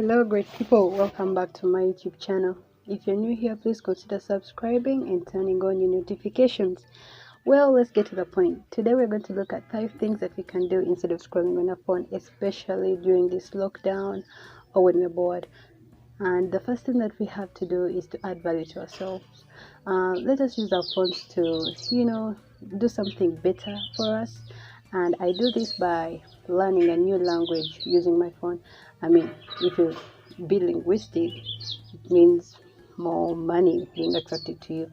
Hello great people, welcome back to my YouTube channel. If you're new here, please consider subscribing and turning on your notifications. Well, let's get to the point. Today we're going to look at 5 things that we can do instead of scrolling on our phone, especially during this lockdown or when we're bored. And the first thing that we have to do is to add value to ourselves. Let us use our phones to do something better for us. And I do this by learning a new language using my phone. I mean, if you be linguistic, it means more money being attracted to you.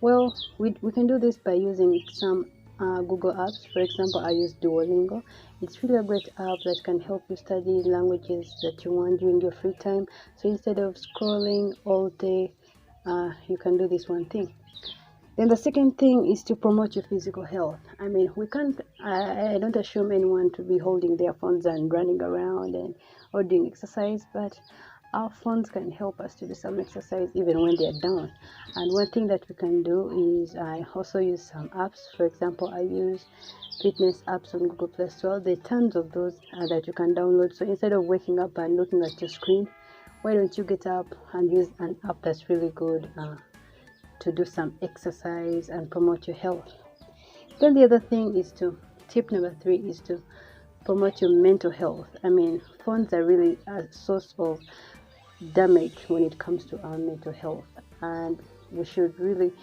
Well, we can do this by using some Google apps. For example, I use Duolingo. It's really a great app that can help you study languages that you want during your free time. So instead of scrolling all day, you can do this one thing. Then the second thing is to promote your physical health. I mean, we can't, I don't assume anyone to be holding their phones and running around or doing exercise, but our phones can help us to do some exercise even when they're down. And one thing that we can do is I also use some apps. For example, I use fitness apps on Google Play Store. There are tons of those that you can download. So instead of waking up and looking at your screen, why don't you get up and use an app that's really good to do some exercise and promote your health. Then the other thing is tip number 3 is to promote your mental health. I mean, phones are really a source of damage when it comes to our mental health, and we should really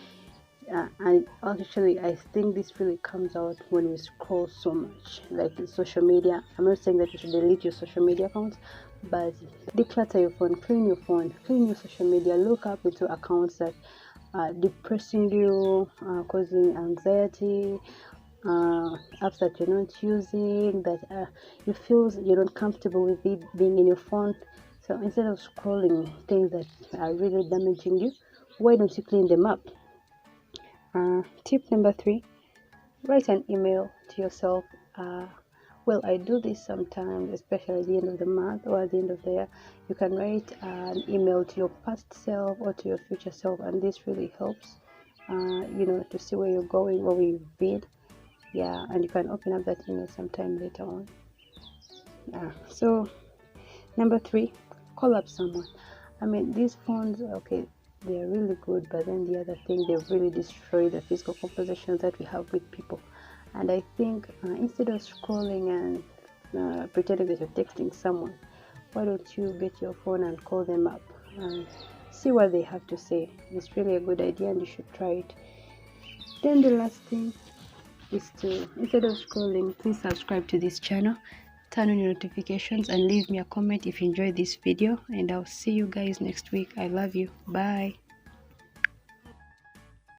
and actually I think this really comes out when we scroll so much, like in social media. I'm not saying that you should delete your social media accounts, but declutter your phone, clean your social media, look up into accounts that depressing you, causing anxiety, apps that you're not using, that you feel you're not comfortable with it being in your phone. So instead of scrolling things that are really damaging you, why don't you clean them up? Tip number 3, write an email to yourself. Well, I do this sometimes, especially at the end of the month or at the end of the year. You can write an email to your past self or to your future self, and this really helps, to see where you're going, where you've been. Yeah, and you can open up that email sometime later on. So, number 3, call up someone. I mean, these phones, okay, they're really good, but then the other thing, they really destroy the physical conversations that we have with people. And I think instead of scrolling and pretending that you're texting someone, why don't you get your phone and call them up and see what they have to say? It's really a good idea and you should try it. Then the last thing is to, instead of scrolling, please subscribe to this channel, turn on your notifications, and leave me a comment if you enjoyed this video. And I'll see you guys next week. I love you. Bye.